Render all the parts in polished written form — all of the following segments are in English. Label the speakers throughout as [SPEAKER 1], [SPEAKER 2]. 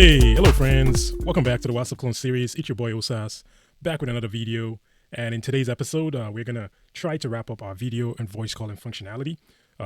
[SPEAKER 1] Hey, hello friends. Welcome back to the WhatsApp Clone series. It's your boy Osas, back with another video. And in today's episode, we're gonna try to wrap up our video and voice calling functionality.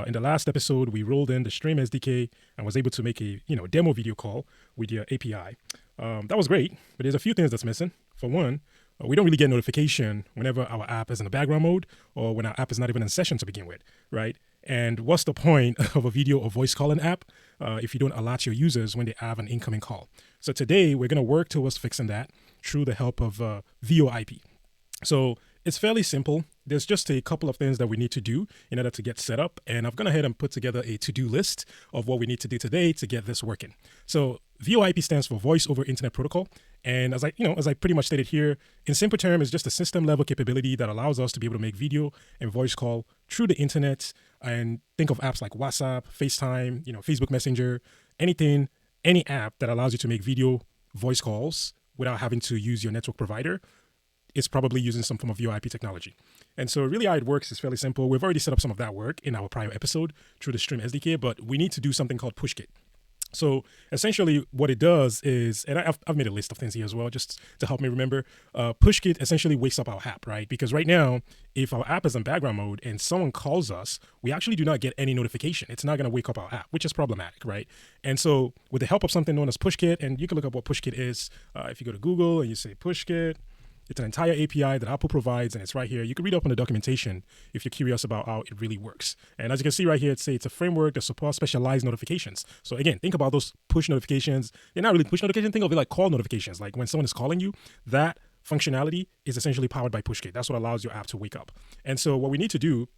[SPEAKER 1] In the last episode, we rolled in the StreamSDK and was able to make a demo video call with your API. That was great, but there's a few things that's missing. For one, we don't really get notification whenever our app is in the background mode or when our app is not even in session to begin with, right? And what's the point of a video or voice calling app if you don't alert your users when they have an incoming call? So today we're going to work towards fixing that through the help of VoIP. So it's fairly simple. There's just a couple of things that we need to do in order to get set up. And I've gone ahead and put together a to-do list of what we need to do today to get this working. So VoIP stands for Voice over Internet Protocol. And as I pretty much stated here, in simple terms, it's just a system level capability that allows us to be able to make video and voice call through the internet. And think of apps like WhatsApp, FaceTime, Facebook Messenger, any app that allows you to make video voice calls without having to use your network provider is probably using some form of VoIP technology. And so really how it works is fairly simple. We've already set up some of that work in our prior episode through the StreamSDK, but we need to do something called PushKit. So essentially what it does is, and I've made a list of things here as well, just to help me remember, PushKit essentially wakes up our app, right? Because right now, if our app is in background mode and someone calls us, we actually do not get any notification. It's not going to wake up our app, which is problematic, right? And so with the help of something known as PushKit, and you can look up what PushKit is. If you go to Google and you say PushKit, it's an entire API that Apple provides, and it's right here. You can read up on the documentation if you're curious about how it really works. And as you can see right here, it's a framework that supports specialized notifications. So again, think about those push notifications. They're not really push notifications. Think of it like call notifications. Like when someone is calling you, that functionality is essentially powered by PushKit. That's what allows your app to wake up. And so what we need to do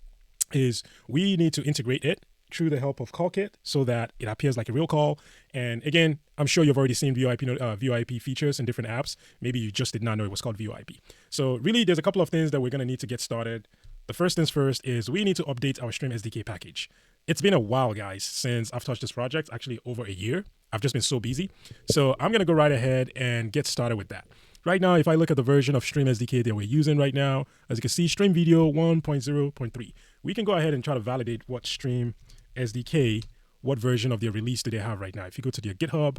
[SPEAKER 1] is we need to integrate it through the help of CallKit so that it appears like a real call. And again, I'm sure you've already seen VoIP features in different apps. Maybe you just did not know it was called VoIP. So really, there's a couple of things that we're going to need to get started. The first things first is we need to update our StreamSDK package. It's been a while, guys, since I've touched this project, actually over a year. I've just been so busy. So I'm going to go right ahead and get started with that. Right now, if I look at the version of StreamSDK that we're using right now, as you can see, Stream Video 1.0.3. We can go ahead and try to validate what StreamSDK, what version of their release do they have right now. If you go to their GitHub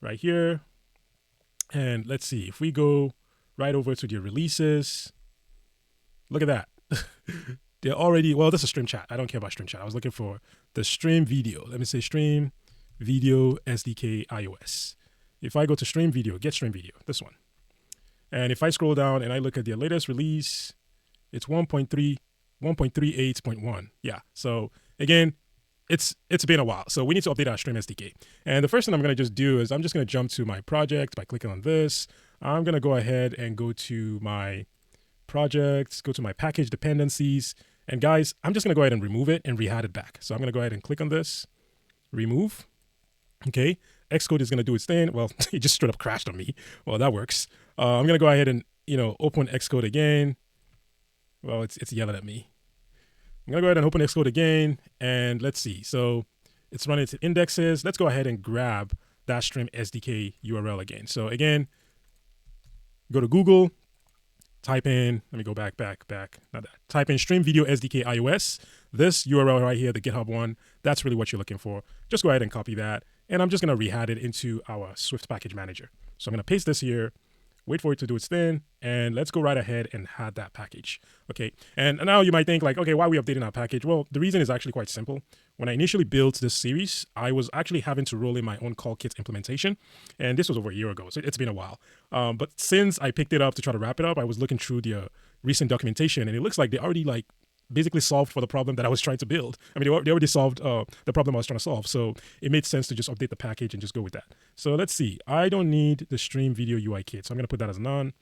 [SPEAKER 1] right here, and let's see, if we go right over to their releases, look at that. They're already, well, this is Stream Chat. I don't care about Stream Chat. I was looking for the Stream Video. Let me say Stream Video SDK iOS. If I go to Stream Video, get Stream Video, this one. And if I scroll down and I look at their latest release, it's 1.38.1. Yeah. So again, it's been a while. So we need to update our StreamSDK. And the first thing I'm going to just do is I'm just going to jump to my project by clicking on this. I'm going to go ahead and go to my projects, go to my package dependencies. And guys, I'm just going to go ahead and remove it and re-add it back. So I'm going to go ahead and click on this, remove. Okay. Xcode is going to do its thing. Well, it just straight up crashed on me. Well, that works. I'm going to go ahead and, open Xcode again. Well, it's yelling at me. I'm going to go ahead and open Xcode again, and let's see. So it's running its indexes. Let's go ahead and grab that StreamSDK URL again. So again, go to Google, type in, let me go back, not that. Type in Stream Video SDK iOS. This URL right here, the GitHub one, that's really what you're looking for. Just go ahead and copy that, and I'm just going to re-add it into our Swift package manager. So I'm going to paste this here, wait for it to do its thing, and let's go right ahead and add that package. Okay, and now you might think like, okay, why are we updating our package? Well, the reason is actually quite simple. When I initially built this series, I was actually having to roll in my own CallKit implementation, and this was over a year ago, so it's been a while. But since I picked it up to try to wrap it up, I was looking through the recent documentation, and it looks like they already basically solved for the problem that I was trying to build. I mean, they already solved the problem I was trying to solve. So it made sense to just update the package and just go with that. So let's see. I don't need the Stream Video UI kit. So I'm going to put that as none.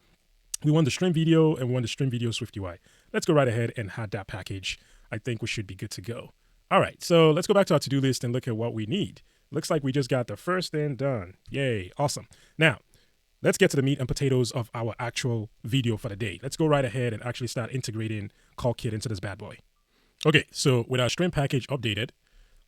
[SPEAKER 1] We want the Stream Video and we want the Stream Video SwiftUI. Let's go right ahead and add that package. I think we should be good to go. All right. So let's go back to our to-do list and look at what we need. Looks like we just got the first thing done. Yay. Awesome. Now, let's get to the meat and potatoes of our actual video for the day. Let's go right ahead and actually start integrating CallKit into this bad boy. Okay, so with our stream package updated,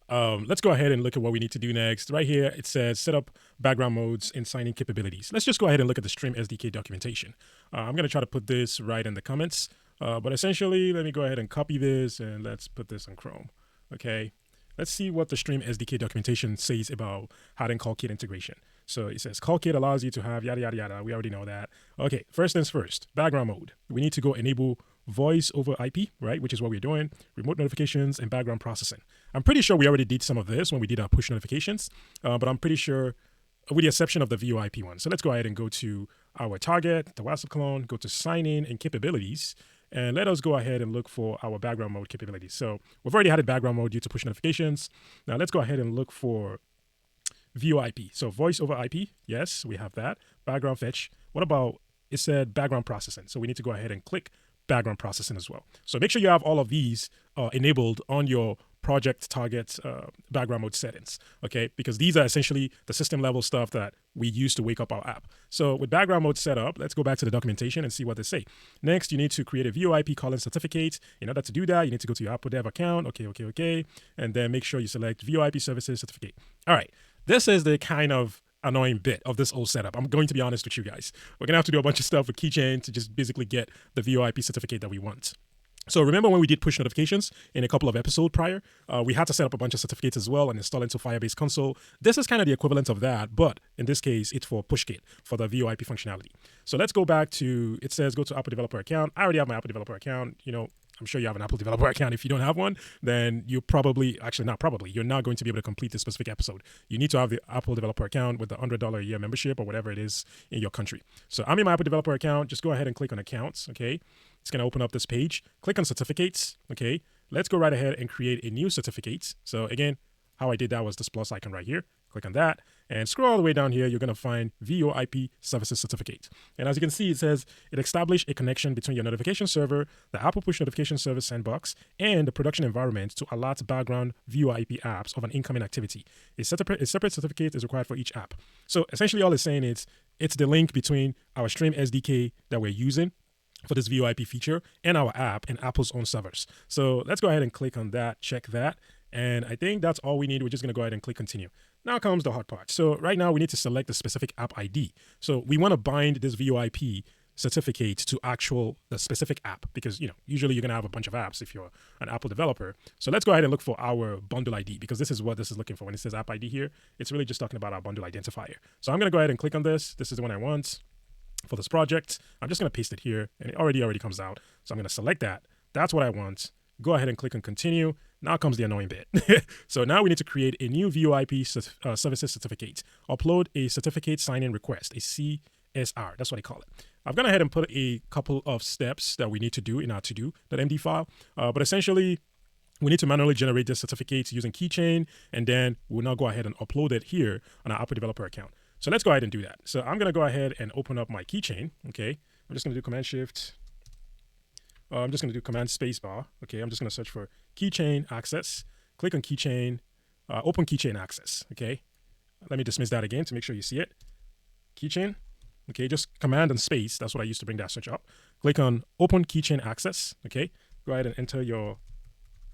[SPEAKER 1] let's go ahead and look at what we need to do next. Right here, it says set up background modes and signing capabilities. Let's just go ahead and look at the StreamSDK documentation. I'm going to try to put this right in the comments, but essentially, let me go ahead and copy this and let's put this in Chrome. Okay, let's see what the StreamSDK documentation says about having call kit integration. So it says call kit allows you to have yada, yada, yada. We already know that. Okay, first things first, background mode. We need to go enable voice over IP, right? Which is what we're doing, remote notifications and background processing. I'm pretty sure we already did some of this when we did our push notifications, but I'm pretty sure with the exception of the VoIP one. So let's go ahead and go to our target, the WhatsApp clone, go to sign in and capabilities, and let us go ahead and look for our background mode capabilities. So we've already had a background mode due to push notifications. Now let's go ahead and look for VoIP. So voice over IP, yes, we have that. Background fetch. What about, it said background processing. So we need to go ahead and click background processing as well. So make sure you have all of these enabled on your project target background mode settings, okay? Because these are essentially the system level stuff that we use to wake up our app. So with background mode set up, let's go back to the documentation and see what they say. Next, you need to create a VoIP calling certificate. In order to do that, you need to go to your Apple Dev account, okay, and then make sure you select VoIP services certificate. All right, this is the kind of annoying bit of this whole setup. I'm going to be honest with you guys. We're gonna have to do a bunch of stuff with keychain to just basically get the VoIP certificate that we want. So remember when we did push notifications in a couple of episodes prior, we had to set up a bunch of certificates as well and install into Firebase console. This is kind of the equivalent of that, but in this case, it's for PushKit for the VoIP functionality. So let's go back to, it says go to Apple Developer account. I already have my Apple Developer account. You know, I'm sure you have an Apple Developer account. If you don't have one, then you probably, actually not probably, you're not going to be able to complete this specific episode. You need to have the Apple Developer account with the $100 a year membership or whatever it is in your country. So I'm in my Apple Developer account. Just go ahead and click on accounts, okay? It's going to open up this page. Click on certificates, okay? Let's go right ahead and create a new certificate. So again, how I did that was this plus icon right here. Click on that and scroll all the way down here. You're going to find VoIP services certificate. And as you can see, it says it established a connection between your notification server, the Apple push notification service sandbox, and the production environment to alert background VoIP apps of an incoming activity. A separate certificate is required for each app. So essentially all it's saying is it's the link between our StreamSDK that we're using for this VoIP feature and our app and Apple's own servers. So let's go ahead and click on that, check that. And I think that's all we need. We're just gonna go ahead and click continue. Now comes the hard part. So right now we need to select the specific app ID. So we wanna bind this VoIP certificate to the specific app because, you know, usually you're gonna have a bunch of apps if you're an Apple developer. So let's go ahead and look for our bundle ID because this is what this is looking for. When it says app ID here, it's really just talking about our bundle identifier. So I'm gonna go ahead and click on this. This is the one I want for this project. I'm just gonna paste it here and it already comes out. So I'm gonna select that. That's what I want. Go ahead and click on continue. Now comes the annoying bit. So now we need to create a new VoIP services certificate. Upload a certificate sign-in request, a CSR. That's what they call it. I've gone ahead and put a couple of steps that we need to do in our to-do.md file. But essentially, we need to manually generate this certificate using keychain, and then we'll now go ahead and upload it here on our Apple Developer account. So let's go ahead and do that. So I'm going to go ahead and open up my keychain. Okay. I'm just going to do Command Shift. I'm just going to do Command Spacebar. Okay. I'm just going to search for keychain access. Click on keychain, open keychain access. Okay. Let me dismiss that again to make sure you see it. Keychain. Okay. Just Command and space. That's what I used to bring that search up. Click on open keychain access. Okay. Go ahead and enter your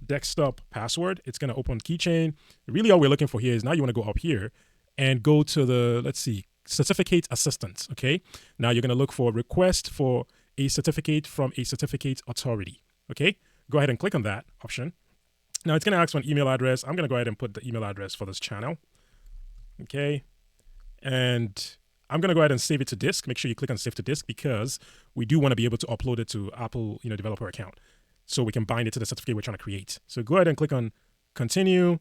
[SPEAKER 1] desktop password. It's going to open keychain. Really all we're looking for here is now you want to go up here and go to the, let's see, certificate assistance, okay? Now you're gonna look for request for a certificate from a certificate authority, okay? Go ahead and click on that option. Now it's gonna ask for an email address. I'm gonna go ahead and put the email address for this channel, okay? And I'm gonna go ahead and save it to disk. Make sure you click on save to disk because we do wanna be able to upload it to Apple, developer account so we can bind it to the certificate we're trying to create. So go ahead and click on continue.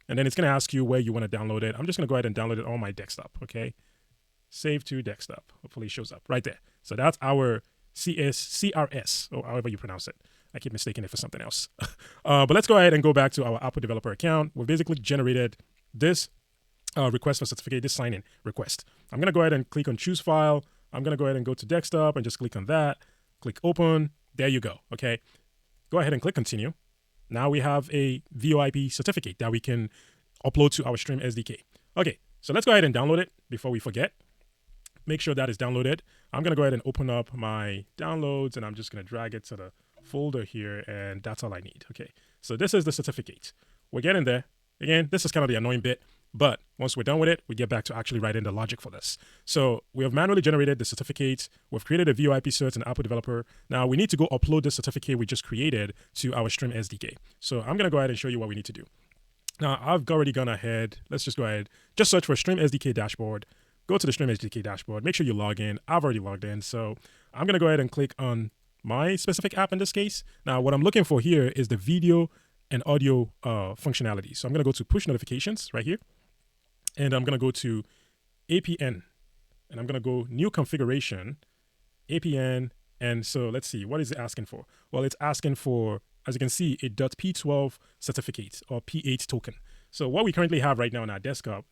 [SPEAKER 1] And then it's going to ask you where you want to download it. I'm just going to go ahead and download it on my desktop, okay? Save to desktop. Hopefully it shows up right there. So that's our CRS, or however you pronounce it. I keep mistaking it for something else. But let's go ahead and go back to our Apple Developer account. We've basically generated this request for certificate, this sign-in request. I'm going to go ahead and click on Choose File. I'm going to go ahead and go to Desktop and just click on that. Click Open. There you go, okay? Go ahead and click Continue. Now we have a VoIP certificate that we can upload to our StreamSDK. Okay, so let's go ahead and download it before we forget. Make sure that is downloaded. I'm gonna go ahead and open up my downloads and I'm just gonna drag it to the folder here and that's all I need, okay? So this is the certificate. We're getting there. Again, this is kind of the annoying bit, but once we're done with it, we get back to actually writing the logic for this. So we have manually generated the certificate. We've created a VoIP cert in Apple Developer. Now we need to go upload the certificate we just created to our StreamSDK. So I'm going to go ahead and show you what we need to do. Now, I've already gone ahead. Let's just go ahead. Just search for StreamSDK dashboard. Go to the StreamSDK dashboard. Make sure you log in. I've already logged in. So I'm going to go ahead and click on my specific app in this case. Now, what I'm looking for here is the video and audio functionality. So I'm going to go to push notifications right here. And I'm going to go to APN. And I'm going to go new configuration, APN. And so let's see, what is it asking for? Well, it's asking for, as you can see, a .p12 certificate or P8 token. So what we currently have right now on our desktop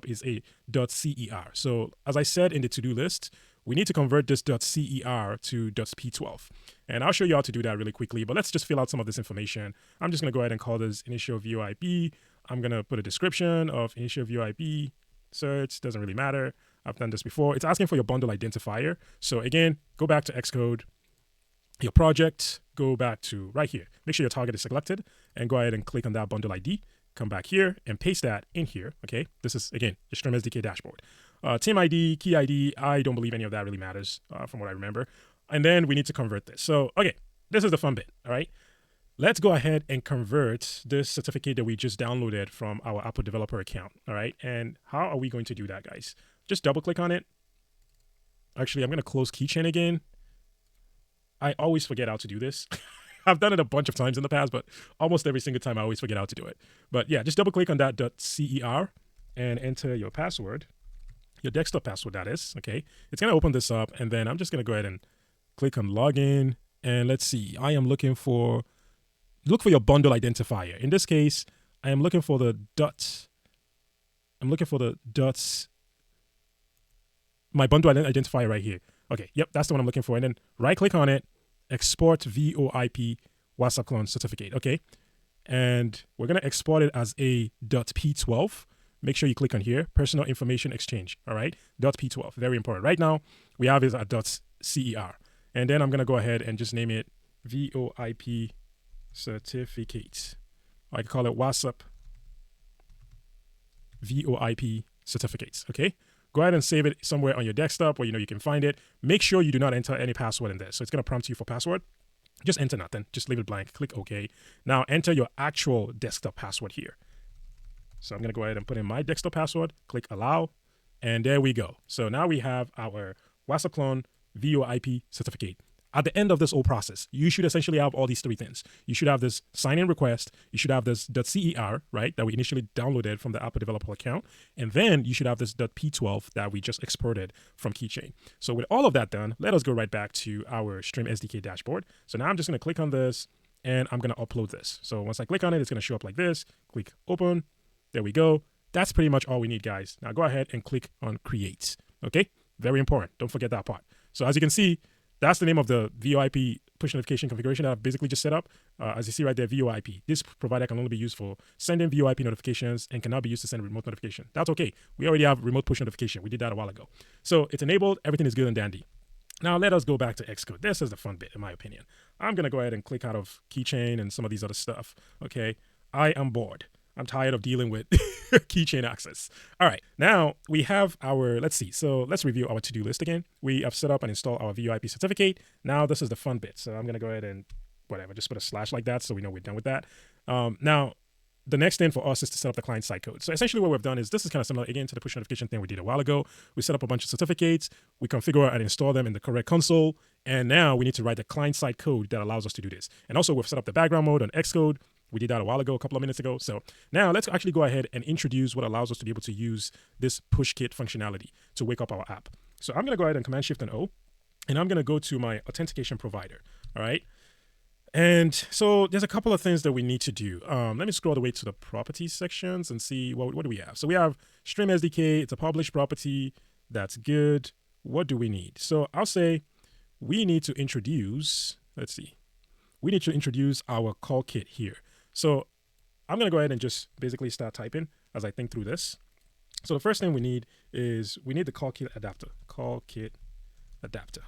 [SPEAKER 1] is a .cer. So as I said in the to-do list, we need to convert this .cer to .p12. And I'll show you how to do that really quickly, but let's just fill out some of this information. I'm just going to go ahead and call this initial VoIP. I'm going to put a description of initial VoIP. Search, doesn't really matter. I've done this before. It's asking for your bundle identifier. So again, go back to Xcode, your project, go back to right here. Make sure your target is selected and go ahead and click on that bundle ID. Come back here and paste that in here. Okay, this is again your StreamSDK dashboard. Team ID, key ID, I don't believe any of that really matters from what I remember. And then we need to convert this. So, okay, this is the fun bit, all right? Let's go ahead and convert this certificate that we just downloaded from our Apple developer account, all right? And how are we going to do that, guys? Just double click on it. Actually, I'm going to close Keychain again. I always forget how to do this. I've done it a bunch of times in the past, but almost every single time I always forget how to do it. But yeah, just double click on that .cer and enter your password, your desktop password, that is, okay? It's going to open this up, and then I'm just going to go ahead and click on login. And let's see, I am looking for, look for your bundle identifier. In this case, I am looking for the my bundle identifier right here. Okay, yep, that's the one I'm looking for. And then right click on it, export VoIP WhatsApp clone certificate, okay? And we're gonna export it as a .p12. Make sure you click on here, personal information exchange, all right? .p12, very important. Right now, we have it at .cer. And then I'm gonna go ahead and just name it VoIP certificate. I can call it WhatsApp VoIP certificates, okay? Go ahead and save it somewhere on your desktop where you know you can find it. Make sure you do not enter any password in there. So it's going to prompt you for password. Just enter nothing. Just leave it blank. Click OK. Now enter your actual desktop password here. So I'm going to go ahead and put in my desktop password. Click allow. And there we go. So now we have our WhatsApp clone VoIP certificate. At the end of this whole process, you should essentially have all these three things. You should have this sign-in request. You should have this .cer, right, that we initially downloaded from the Apple developer account. And then you should have this .p12 that we just exported from Keychain. So with all of that done, let us go right back to our StreamSDK dashboard. So now I'm just going to click on this, and I'm going to upload this. So once I click on it, it's going to show up like this. Click open. There we go. That's pretty much all we need, guys. Now go ahead and click on create. Okay? Very important. Don't forget that part. So as you can see, that's the name of the VoIP push notification configuration that I've basically just set up. As you see right there, VoIP. This provider can only be used for sending VoIP notifications and cannot be used to send remote notification. That's okay. We already have remote push notification. We did that a while ago. So it's enabled. Everything is good and dandy. Now let us go back to Xcode. This is the fun bit, in my opinion. I'm going to go ahead and click out of Keychain and some of these other stuff. Okay. I am bored. I'm tired of dealing with keychain access. All right, now we have our, let's see. So let's review our to-do list again. We have set up and installed our VoIP certificate. Now this is the fun bit. So I'm gonna go ahead and whatever, just put a slash like that so we know we're done with that. Now, the next thing for us is to set up the client-side code. So essentially what we've done is, this is kind of similar again to the push notification thing we did a while ago. We set up a bunch of certificates, we configure and install them in the correct console, and now we need to write the client-side code that allows us to do this. And also we've set up the background mode on Xcode. We did that a while ago, a couple of minutes ago. So now let's actually go ahead and introduce what allows us to be able to use this PushKit functionality to wake up our app. So I'm going to go ahead and Command Shift and O, and I'm going to go to my authentication provider. All right. And so there's a couple of things that we need to do. Let me scroll all the way to the properties sections and see what do we have. So we have StreamSDK. It's a published property. That's good. What do we need? So I'll say we need to introduce, let's see. We need to introduce our call kit here. So I'm going to go ahead and just basically start typing as I think through this. So the first thing we need is we need the call kit adapter. Call kit adapter.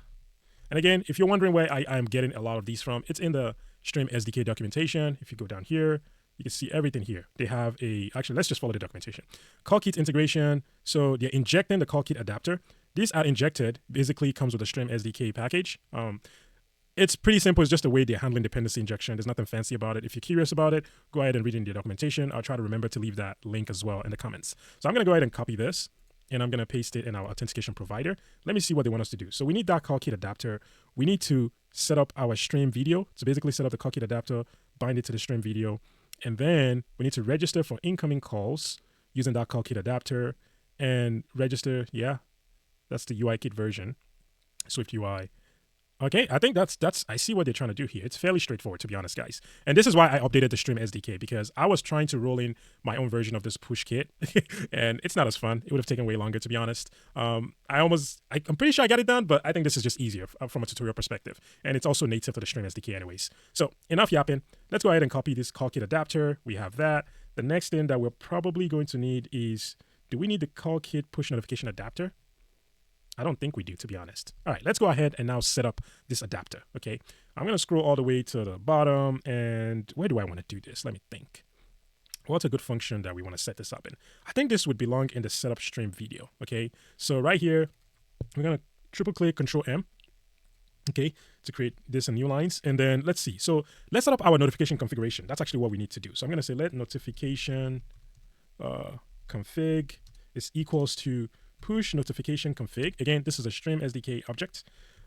[SPEAKER 1] And again, if you're wondering where I am getting a lot of these from, it's in the StreamSDK documentation. If you go down here, you can see everything here. They have actually, let's just follow the documentation. Call kit integration. So they're injecting the call kit adapter. These are injected, basically comes with a StreamSDK package. it's pretty simple. It's just the way they're handling dependency injection. There's nothing fancy about it. If you're curious about it, go ahead and read in the documentation. I'll try to remember to leave that link as well in the comments. So I'm going to go ahead and copy this, and I'm going to paste it in our authentication provider. Let me see what they want us to do. So we need that call kit adapter. We need to set up our stream video. So basically set up the call kit adapter, bind it to the stream video, and then we need to register for incoming calls using that call kit adapter and register. Yeah, that's the UI kit version, SwiftUI. Okay, I think that's I see what they're trying to do here. It's fairly straightforward, to be honest, guys. And this is why I updated the StreamSDK, because I was trying to roll in my own version of this PushKit, and it's not as fun. It would have taken way longer, to be honest. I'm pretty sure I got it done, but I think this is just easier from a tutorial perspective. And it's also native to the StreamSDK anyways. So enough yapping. Let's go ahead and copy this call kit adapter. We have that. The next thing that we're probably going to need is, do we need the call kit push notification adapter? I don't think we do, to be honest. All right, let's go ahead and now set up this adapter, okay? I'm going to scroll all the way to the bottom, and where do I want to do this? Let me think. What's a good function that we want to set this up in? I think this would belong in the setup stream video, okay? So right here, we're going to triple click Control M, okay, to create this in new lines. And then let's see. So let's set up our notification configuration. That's actually what we need to do. So I'm going to say let notification config is equals to push notification config. Again, this is a StreamSDK object.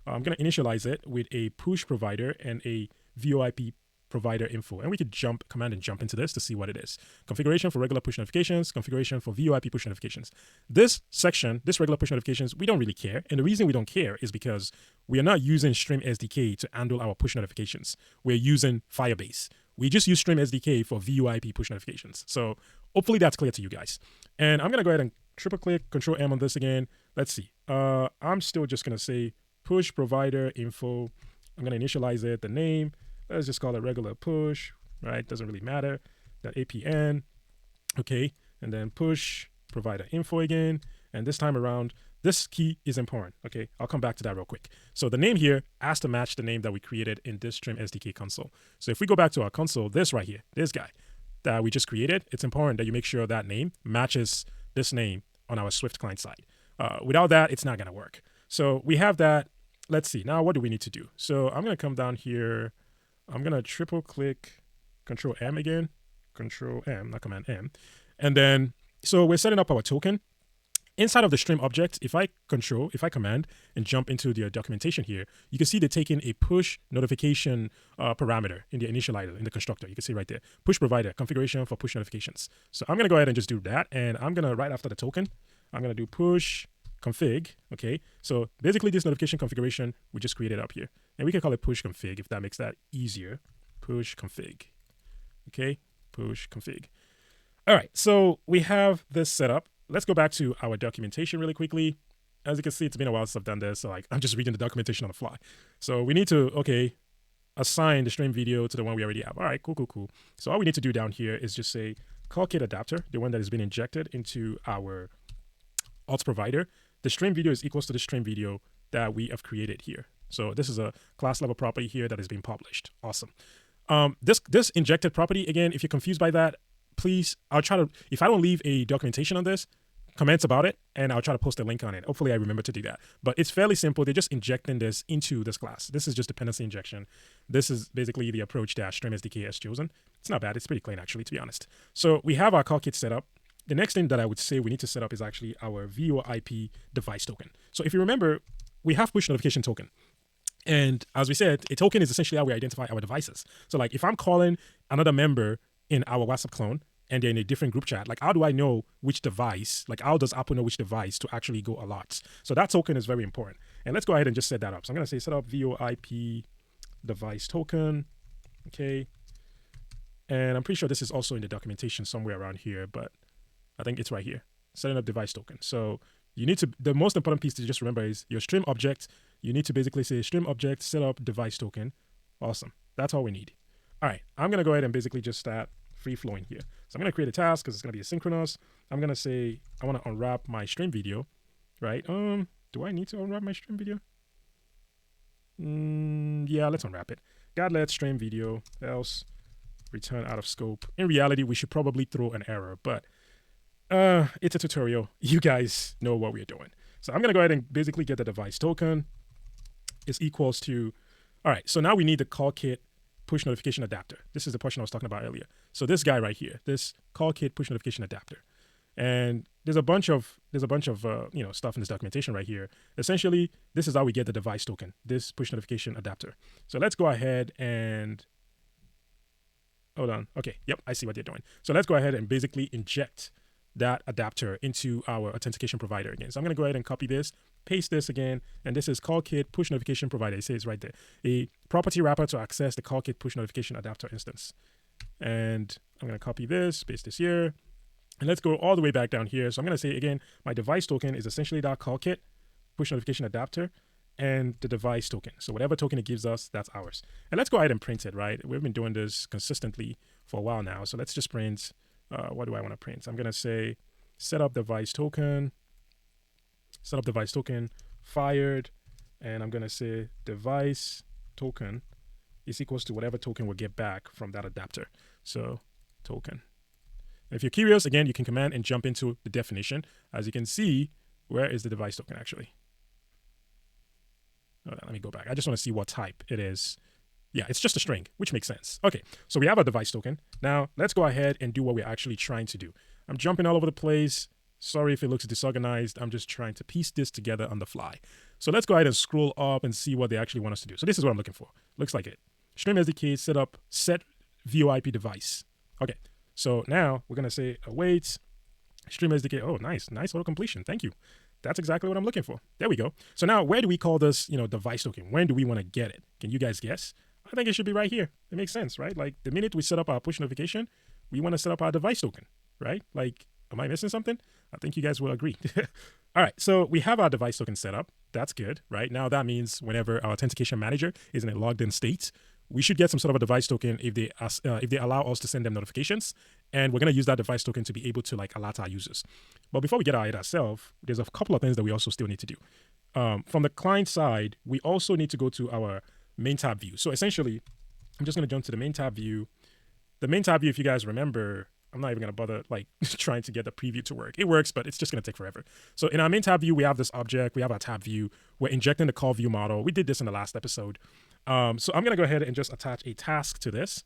[SPEAKER 1] I'm going to initialize it with a push provider and a VoIP provider info. And we could command and jump into this to see what it is. Configuration for regular push notifications, configuration for VoIP push notifications. This section, this regular push notifications, we don't really care. And the reason we don't care is because we are not using StreamSDK to handle our push notifications. We're using Firebase. We just use StreamSDK for VoIP push notifications. So hopefully that's clear to you guys. And I'm going to go ahead and triple click Control M on this again. Let's see. I'm still just going to say push provider info. I'm going to initialize it, the name. Let's just call it regular push, right? Doesn't really matter. That APN, okay. And then push provider info again. And this time around, this key is important, okay? I'll come back to that real quick. So the name here has to match the name that we created in this StreamSDK console. So if we go back to our console, this right here, this guy that we just created, it's important that you make sure that name matches this name on our Swift client side. Without that, it's not gonna work. So we have that. Let's see, now what do we need to do? So I'm gonna come down here. I'm gonna triple click Control M again, Control M, not Command M. And then, so we're setting up our token. Inside of the stream object, if I command and jump into the documentation here, you can see they're taking a push notification parameter in the initializer, in the constructor. You can see right there, push provider, configuration for push notifications. So I'm going to go ahead and just do that. And I'm going to, right after the token, I'm going to do push config. Okay. So basically this notification configuration we just created up here. And we can call it push config if that makes that easier. Push config. Okay. Push config. All right. So we have this set up. Let's go back to our documentation really quickly. As you can see, it's been a while since I've done this. So I'm just reading the documentation on the fly. So we need to, assign the stream video to the one we already have. All right, cool. So all we need to do down here is just say call kit adapter, the one that has been injected into our auth provider. The stream video is equals to the stream video that we have created here. So this is a class level property here that is being published. Awesome. This injected property, again, if you're confused by that, please, I'll try to, if I don't leave a documentation on this, comments about it, and I'll try to post a link on it. Hopefully I remember to do that. But it's fairly simple. They're just injecting this into this class. This is just dependency injection. This is basically the approach that StreamSDK has chosen. It's not bad. It's pretty clean, actually, to be honest. So we have our call kit set up. The next thing that I would say we need to set up is actually our VoIP device token. So if you remember, we have push notification token. And as we said, a token is essentially how we identify our devices. So like if I'm calling another member in our WhatsApp clone, and they're in a different group chat, like how do I know which device, like how does Apple know which device to actually go alerts? So that token is very important. And let's go ahead and just set that up. So I'm gonna say set up VoIP device token, okay. And I'm pretty sure this is also in the documentation somewhere around here, but I think it's right here, setting up device token. So you need to, the most important piece to just remember is your stream object. You need to basically say stream object, set up device token. Awesome, that's all we need. All right, I'm gonna go ahead and basically just start free flowing here. So I'm going to create a task because it's going to be asynchronous. I'm going to say I want to unwrap my stream video, right? Do I need to unwrap my stream video? Yeah, let's unwrap it. God let stream video else return out of scope. In reality, we should probably throw an error, but it's a tutorial. You guys know what we're doing. So I'm going to go ahead and basically get the device token is equals to All right, so now we need the CallKit push notification adapter. This is the portion I was talking about earlier. So this guy right here, this CallKit push notification adapter. And there's a bunch of stuff in this documentation right here. Essentially, this is how we get the device token, this push notification adapter. So let's go ahead and hold on. Okay, yep, I see what they're doing. So let's go ahead and basically inject that adapter into our authentication provider again. So I'm going to go ahead and copy this, paste this again, and this is CallKit push notification provider. It says right there, a property wrapper to access the CallKit push notification adapter instance. And I'm going to copy this, paste this here, and let's go all the way back down here. So I'm going to say again, my device token is essentially that CallKit push notification adapter and the device token. So whatever token it gives us, that's ours. And let's go ahead and print it, right? We've been doing this consistently for a while now. So let's just print, what do I want to print? I'm going to say setup device token, fired, and I'm going to say device token is equals to whatever token we'll get back from that adapter. So token. And if you're curious, again, you can command and jump into the definition. As you can see, where is the device token actually? Let me go back. I just want to see what type it is. Yeah, it's just a string, which makes sense. Okay, so we have a device token. Now, let's go ahead and do what we're actually trying to do. I'm jumping all over the place. Sorry if it looks disorganized. I'm just trying to piece this together on the fly. So let's go ahead and scroll up and see what they actually want us to do. So this is what I'm looking for. Looks like it. StreamSDK set VoIP device. Okay, so now we're going to say await StreamSDK. Oh, nice auto completion. Thank you. That's exactly what I'm looking for. There we go. So now where do we call this, device token? When do we want to get it? Can you guys guess? I think it should be right here. It makes sense, right? Like the minute we set up our push notification, we want to set up our device token, right? Like, am I missing something? I think you guys will agree. All right, so we have our device token set up. That's good, right? Now that means whenever our authentication manager is in a logged in state, we should get some sort of a device token if they allow us to send them notifications. And we're going to use that device token to be able to alert our users. But before we get our it ourselves, there's a couple of things that we also still need to do. From the client side, we also need to go to our main tab view. So essentially, I'm just going to jump to the main tab view. The main tab view, if you guys remember, I'm not even going to bother trying to get the preview to work. It works, but it's just going to take forever. So in our main tab view, we have this object, we have our tab view, we're injecting the call view model. We did this in the last episode. So I'm going to go ahead and just attach a task to this.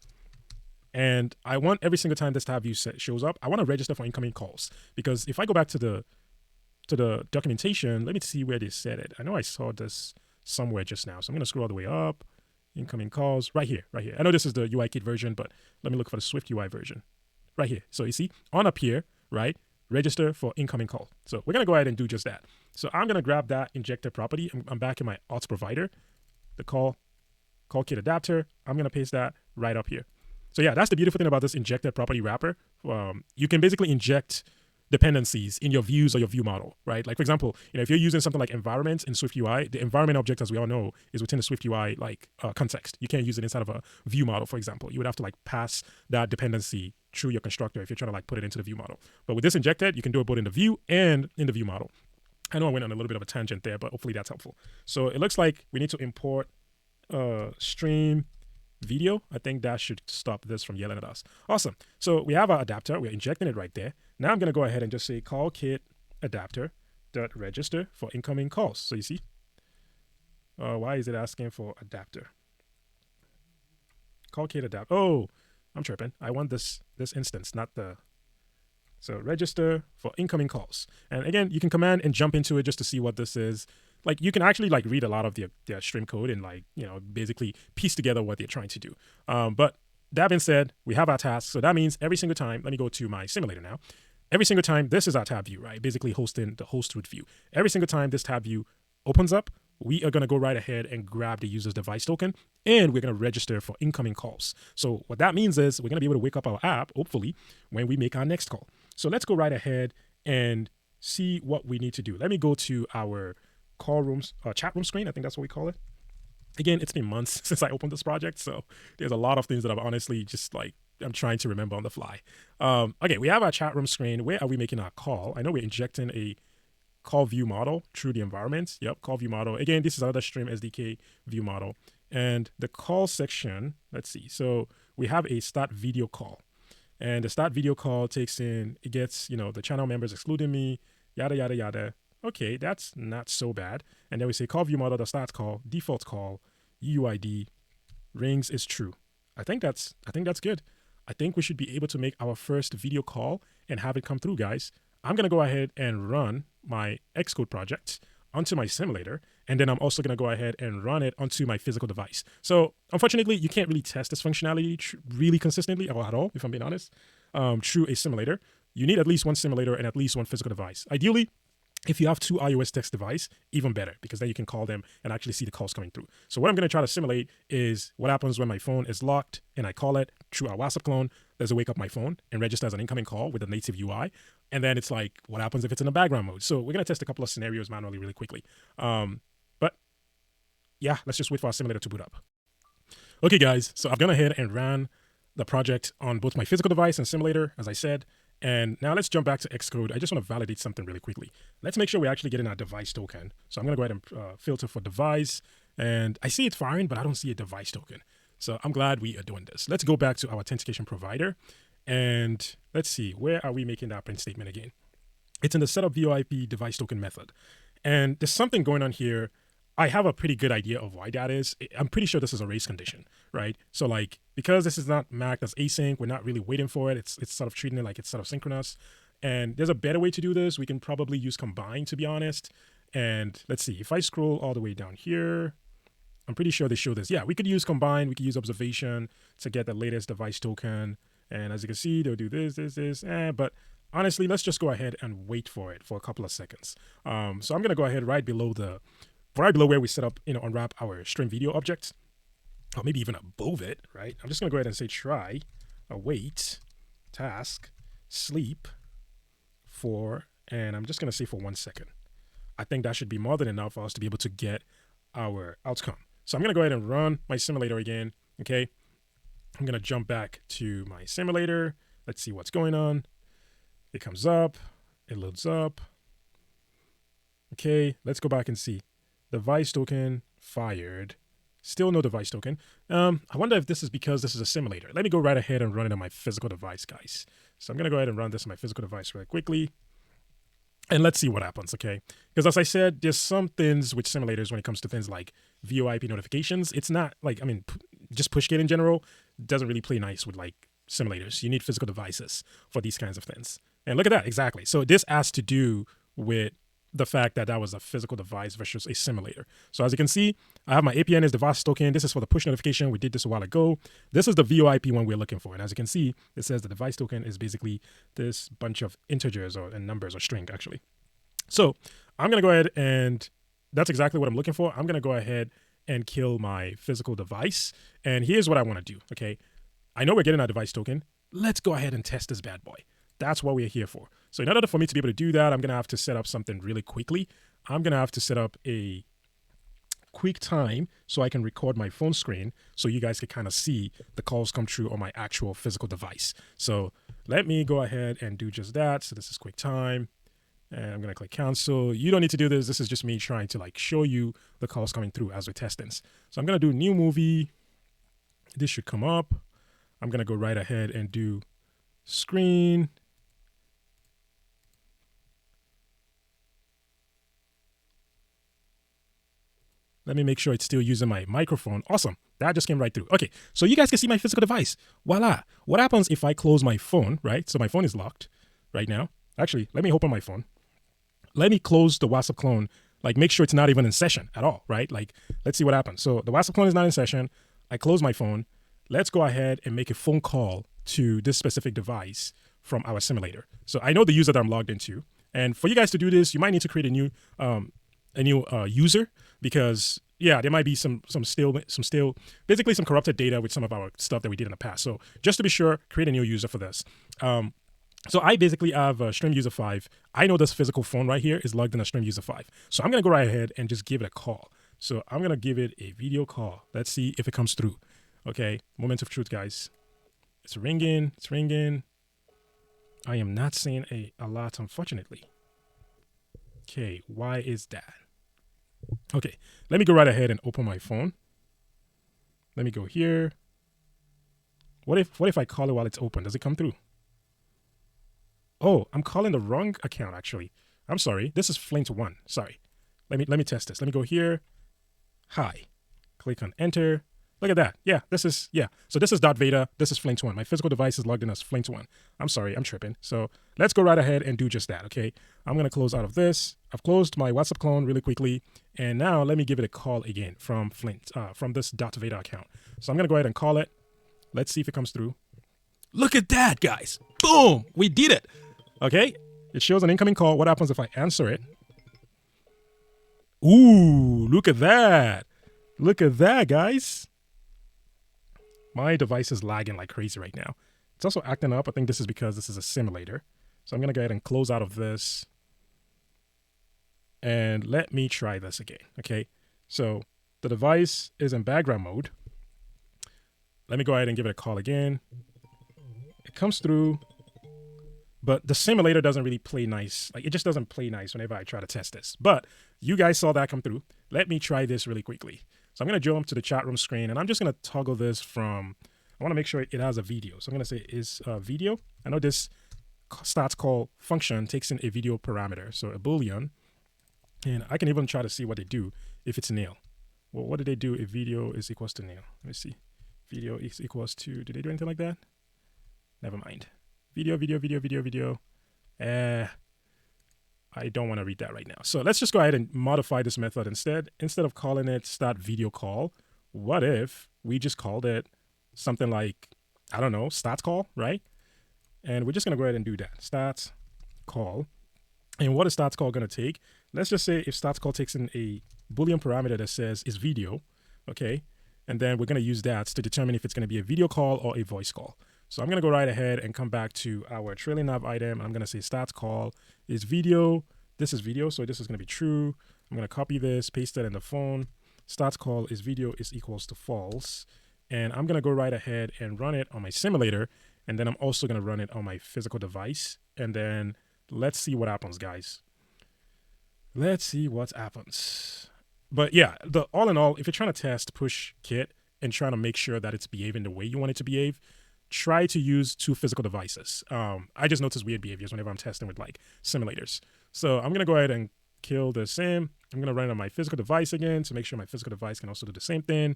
[SPEAKER 1] And I want every single time this tab view shows up, I want to register for incoming calls. Because if I go back to the documentation, let me see where they said it. I know I saw this somewhere just now. So I'm going to scroll all the way up. Incoming calls, right here. I know this is the UI kit version, but let me look for the SwiftUI version. Right here. So you see, on up here, right, register for incoming call. So we're going to go ahead and do just that. So I'm going to grab that injector property. I'm back in my auth provider, the CallKit adapter. I'm going to paste that right up here. So yeah, that's the beautiful thing about this injected property wrapper. You can basically inject dependencies in your views or your view model, right? Like for example, if you're using something like environment in SwiftUI, the environment object, as we all know, is within the SwiftUI context. You can't use it inside of a view model, for example. You would have to pass that dependency through your constructor if you're trying to put it into the view model. But with this injected, you can do it both in the view and in the view model. I know I went on a little bit of a tangent there, but hopefully that's helpful. So it looks like we need to import stream video. I think that should stop this from yelling at us. Awesome. So we have our adapter. We're injecting it right there. Now I'm going to go ahead and just say CallKit adapter dot register for incoming calls. So you see, why is it asking for adapter? CallKit adapter. Oh, I'm tripping. I want this instance, not the. So register for incoming calls. And again, you can command and jump into it just to see what this is. You can actually read a lot of their stream code and basically piece together what they're trying to do. But that being said, we have our task. So that means every single time, let me go to my simulator now. Every single time, this is our tab view, right? Basically hosting the host root view. Every single time this tab view opens up, we are going to go right ahead and grab the user's device token, and we're going to register for incoming calls. So what that means is we're going to be able to wake up our app, hopefully, when we make our next call. So let's go right ahead and see what we need to do. Let me go to our chat room screen. I think that's what we call it. Again, it's been months since I opened this project, so there's a lot of things that I've honestly just I'm trying to remember on the fly. Okay, we have our chat room screen. Where are we making our call? I know we're injecting a call view model through the environment. Yep, call view model. Again, this is another StreamSDK view model. And the call section, let's see. So we have a start video call. And the start video call takes in, it gets, the channel members excluding me, yada, yada, yada. Okay, that's not so bad. And then we say call view model, the start call, default call, UUID rings is true. I think that's good. I think we should be able to make our first video call and have it come through, guys. I'm going to go ahead and run my Xcode project onto my simulator, and then I'm also going to go ahead and run it onto my physical device. So unfortunately, you can't really test this functionality really consistently or at all, if I'm being honest, through a simulator. You need at least one simulator and at least one physical device. Ideally, if you have two iOS text devices, even better, because then you can call them and actually see the calls coming through. So what I'm going to try to simulate is what happens when my phone is locked and I call it through our WhatsApp clone. Does it wake up my phone and register as an incoming call with a native UI? And then it's like, what happens if it's in the background mode? So we're going to test a couple of scenarios manually really quickly. But yeah, let's just wait for our simulator to boot up. Okay, guys, so I've gone ahead and ran the project on both my physical device and simulator, as I said. And now let's jump back to Xcode. I just want to validate something really quickly. Let's make sure we're actually getting our device token. So I'm going to go ahead and filter for device. And I see it firing, but I don't see a device token. So I'm glad we are doing this. Let's go back to our authentication provider. And let's see, where are we making that print statement again? It's in the setup VoIP device token method. And there's something going on here. I have a pretty good idea of why that is. I'm pretty sure this is a race condition, right? So like, because this is not marked as async, we're not really waiting for it. It's sort of treating it like it's sort of synchronous. And there's a better way to do this. We can probably use combine, to be honest. And let's see, if I scroll all the way down here, I'm pretty sure they show this. Yeah, we could use combine. We could use observation to get the latest device token. And as you can see, they'll do this. But honestly, let's just go ahead and wait for it for a couple of seconds. So I'm going to go ahead right below where we set up, unwrap our stream video object, or maybe even above it, right? I'm just going to go ahead and say try, await, task, sleep for, and I'm just going to say for 1 second. I think that should be more than enough for us to be able to get our outcome. So I'm going to go ahead and run my simulator again, okay? I'm going to jump back to my simulator. Let's see what's going on. It comes up, it loads up. Okay, let's go back and see. Device token fired. Still no device token. I wonder if this is because this is a simulator. Let me go right ahead and run it on my physical device, guys. So I'm going to go ahead and run this on my physical device really quickly. And let's see what happens, okay? Because as I said, there's some things with simulators when it comes to things like VoIP notifications. It's not like, just PushKit in general doesn't really play nice with like simulators. You need physical devices for these kinds of things. And look at that, exactly. So this has to do with the fact that that was a physical device versus a simulator. So as you can see, I have my APN as device token. This is for the push notification. We did this a while ago. This is the VoIP one we're looking for. And as you can see, it says the device token is basically this bunch of integers and numbers or string actually. So I'm going to go ahead and that's exactly what I'm looking for. I'm going to go ahead and kill my physical device. And here's what I want to do. Okay. I know we're getting our device token. Let's go ahead and test this bad boy. That's what we're here for. So in order for me to be able to do that, I'm going to have to set up something really quickly. I'm going to have to set up a quick time so I can record my phone screen so you guys can kind of see the calls come through on my actual physical device. So let me go ahead and do just that. So this is quick time. And I'm going to click cancel. You don't need to do this. This is just me trying to like show you the calls coming through as we're testing. So I'm going to do new movie. This should come up. I'm going to go right ahead and do screen. Let me make sure it's still using my microphone. Awesome. That just came right through. Okay, so you guys can see my physical device. Voila. What happens if I close my phone, right? So my phone is locked right now. Actually, let me open my phone. Let me close the WhatsApp clone. Like make sure it's not even in session at all, right? Like let's see what happens. So the WhatsApp clone is not in session. I close my phone. Let's go ahead and make a phone call to this specific device from our simulator. So I know the user that I'm logged into. And for you guys to do this, you might need to create a new user because yeah, there might be some basically some corrupted data with some of our stuff that we did in the past. So just to be sure, create a new user for this. So I basically have stream user 5. I know this physical phone right here is logged in as stream user 5. So I'm going to go right ahead and just give it a call. So I'm going to give it a video call. Let's see if it comes through. Okay. Moment of truth, guys. It's ringing. It's ringing. I am not seeing a lot, unfortunately. Okay. Why is that? Okay. Let me go right ahead and open my phone. Let me go here. What if I call it while it's open? Does it come through? Oh, I'm calling the wrong account, actually. I'm sorry. This is Flint1. Sorry. Let me test this. Let me go here. Hi. click on enter. Look at that. Yeah, this is, yeah. So this is .veda. This is Flint1. My physical device is logged in as Flint1. I'm sorry, I'm tripping. So let's go right ahead and do just that, okay? I'm going to close out of this. I've closed my WhatsApp clone really quickly. And now let me give it a call again from from this .veda account. So I'm going to go ahead and call it. Let's see if it comes through. Look at that, guys. Boom, we did it. Okay, it shows an incoming call. What happens if I answer it? Ooh, look at that. Look at that, guys. My device is lagging like crazy right now. It's also acting up. I think this is because this is a simulator. So I'm going to go ahead and close out of this. And let me try this again, okay? So the device is in background mode. Let me go ahead and give it a call again. It comes through, but the simulator doesn't really play nice. Like, it just doesn't play nice whenever I try to test this. But you guys saw that come through. Let me try this really quickly. So I'm going to jump to the chat room screen, and I'm just going to toggle this from, I want to make sure it has a video. So I'm going to say is video. I know this stats call function takes in a video parameter, so a Boolean. And I can even try to see what they do if it's nil. Well, what do they do if video is equals to nil? Let me see. Video is equals to, do they do anything like that? Never mind. Video. I don't want to read that right now. So let's just go ahead and modify this method instead. Instead of calling it start video call, what if we just called it something like, I don't know, stats call, right? And we're just going to go ahead and do that. Stats call. And what is stats call going to take? Let's just say if stats call takes in a Boolean parameter that says is video, okay? And then we're going to use that to determine if it's going to be a video call or a voice call. So I'm going to go right ahead and come back to our trailing nav item. I'm going to say stats call is video. This is video, so this is going to be true. I'm going to copy this, paste it in the phone. Stats call is video is equals to false. And I'm going to go right ahead and run it on my simulator. And then I'm also going to run it on my physical device. And then let's see what happens, guys. Let's see what happens. But yeah, all in all, if you're trying to test PushKit and trying to make sure that it's behaving the way you want it to behave, try to use two physical devices. I just notice weird behaviors whenever I'm testing with like simulators. So I'm going to go ahead and kill the sim. I'm going to run it on my physical device again to make sure my physical device can also do the same thing.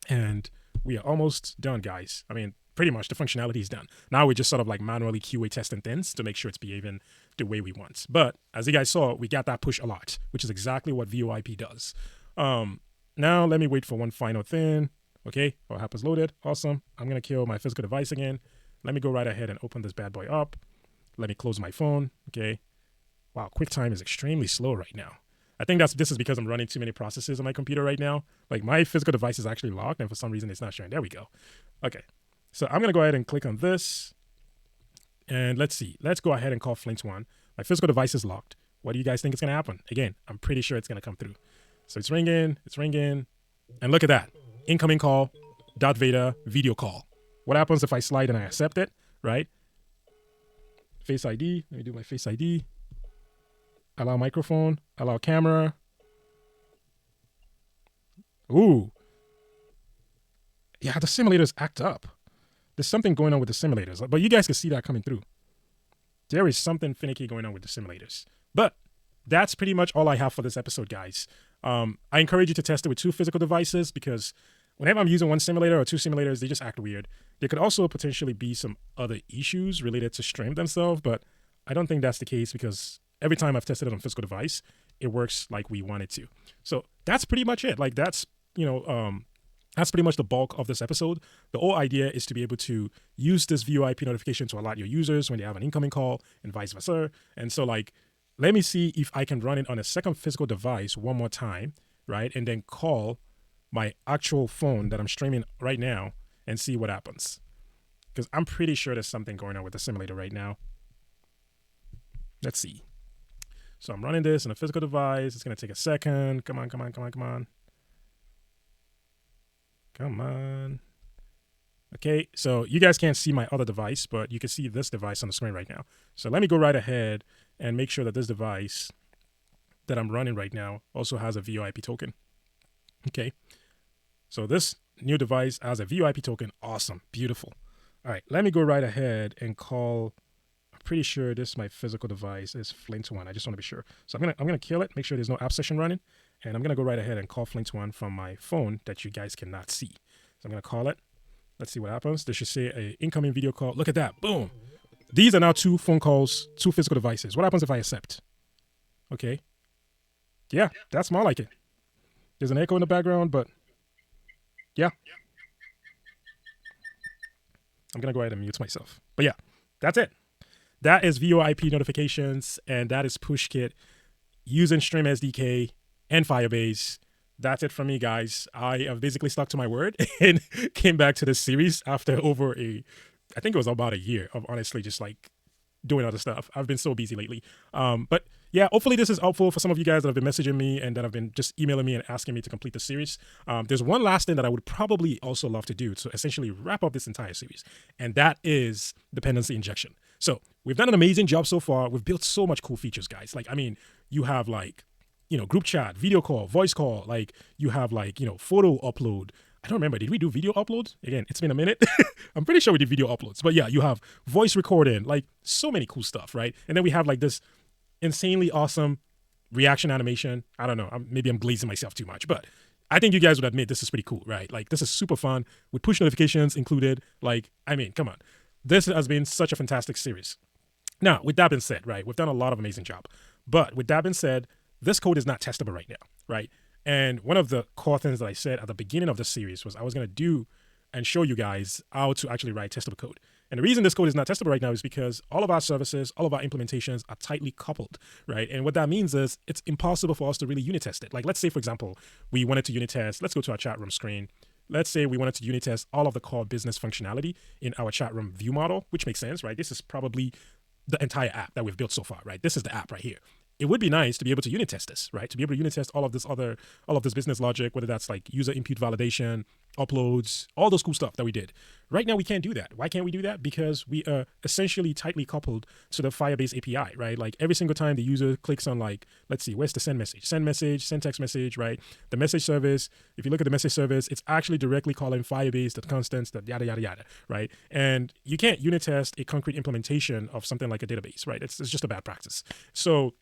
[SPEAKER 1] And we are almost done, guys. I mean, pretty much the functionality is done. Now we're just sort of like manually QA testing things to make sure it's behaving the way we want. But as you guys saw, we got that push a lot, which is exactly what VoIP does. Now let me wait for one final thing. Okay, our app is loaded. Awesome. I'm going to kill my physical device again. Let me go right ahead and open this bad boy up. Let me close my phone. Okay. Wow, QuickTime is extremely slow right now. I think this is because I'm running too many processes on my computer right now. Like my physical device is actually locked and for some reason it's not showing. There we go. Okay. So I'm going to go ahead and click on this. And let's see. Let's go ahead and call Flint1. My physical device is locked. What do you guys think is going to happen? Again, I'm pretty sure it's going to come through. So it's ringing. And look at that. Incoming call, .veda, video call. What happens if I slide and I accept it, right? Face ID. Let me do my Face ID. Allow microphone. Allow camera. Ooh. Yeah, the simulators act up. There's something going on with the simulators, but you guys can see that coming through. There is something finicky going on with the simulators. But that's pretty much all I have for this episode, guys. I encourage you to test it with two physical devices because whenever I'm using one simulator or two simulators, they just act weird. There could also potentially be some other issues related to Stream themselves, but I don't think that's the case because every time I've tested it on physical device, it works like we want it to. So that's pretty much it. Like that's, that's pretty much the bulk of this episode. The whole idea is to be able to use this VoIP notification to alert your users when they have an incoming call and vice versa. And so like, let me see if I can run it on a second physical device one more time, right? And then call my actual phone that I'm streaming right now and see what happens. Because I'm pretty sure there's something going on with the simulator right now. Let's see. So I'm running this on a physical device. It's going to take a second. Come on. Okay, so you guys can't see my other device, but you can see this device on the screen right now. So let me go right ahead and make sure that this device that I'm running right now also has a VoIP token. Okay, so this new device has a VoIP token. Awesome, beautiful. All right, let me go right ahead and call. I'm pretty sure this my physical device is Flint1. I just want to be sure. So I'm gonna kill it. Make sure there's no app session running, And I'm going to go right ahead and call Flint1 from my phone that you guys cannot see. So I'm going to call it. Let's see what happens. They should say a incoming video call. Look at that. Boom. These are now 2 phone calls, 2 physical devices. What happens if I accept? Okay. Yeah, that's more like it. There's an echo in the background, but yeah. I'm going to go ahead and mute myself. But yeah, that's it. That is VoIP notifications, and that is PushKit using StreamSDK and Firebase. That's it from me, guys. I have basically stuck to my word and came back to this series after I think it was about a year of honestly just like doing other stuff. I've been so busy lately. But yeah, hopefully this is helpful for some of you guys that have been messaging me and that have been just emailing me and asking me to complete the series. There's one last thing that I would probably also love to do to essentially wrap up this entire series, and that is dependency injection. So we've done an amazing job so far. We've built so much cool features, guys. Like, I mean, you have like, group chat, video call, voice call, like you have like, photo upload. I don't remember. Did we do video uploads? Again, it's been a minute. I'm pretty sure we did video uploads. But yeah, you have voice recording, like so many cool stuff, right? And then we have like this insanely awesome reaction animation. I don't know. Maybe I'm glazing myself too much, but I think you guys would admit this is pretty cool, right? Like this is super fun with push notifications included. Like, I mean, come on. This has been such a fantastic series. Now, with that being said, right, we've done a lot of amazing job. But with that being said, this code is not testable right now, right? And one of the core things that I said at the beginning of the series was I was going to do and show you guys how to actually write testable code. And the reason this code is not testable right now is because all of our services, all of our implementations are tightly coupled, right? And what that means is it's impossible for us to really unit test it. Like, let's say, for example, we wanted to unit test, let's go to our chat room screen. Let's say we wanted to unit test all of the core business functionality in our chat room view model, which makes sense, right? This is probably the entire app that we've built so far, right? This is the app right here. It would be nice to be able to unit test this, right? To be able to unit test all of this business logic, whether that's like user input validation, uploads, all those cool stuff that we did. Right now, we can't do that. Why can't we do that? Because we are essentially tightly coupled to the Firebase API, right? Like every single time the user clicks on like, let's see, where's the send message, send text message, right? The message service, if you look at the message service, it's actually directly calling Firebase, the constants, the yada, yada, yada, right? And you can't unit test a concrete implementation of something like a database, right? It's just a bad practice. So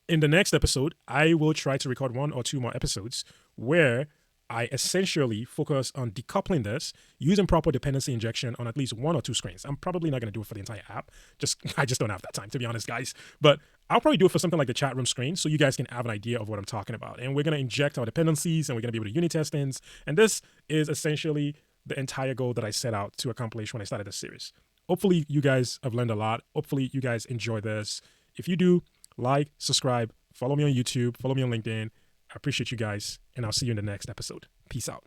[SPEAKER 1] in the next episode, I will try to record 1 or 2 more episodes where I essentially focus on decoupling this using proper dependency injection on at least 1 or 2 screens. I'm probably not going to do it for the entire app. I just don't have that time, to be honest, guys. But I'll probably do it for something like the chat room screen so you guys can have an idea of what I'm talking about. And we're going to inject our dependencies and we're going to be able to unit test things. And this is essentially the entire goal that I set out to accomplish when I started this series. Hopefully, you guys have learned a lot. Hopefully, you guys enjoy this. If you do, like, subscribe, follow me on YouTube, follow me on LinkedIn. I appreciate you guys, and I'll see you in the next episode. Peace out.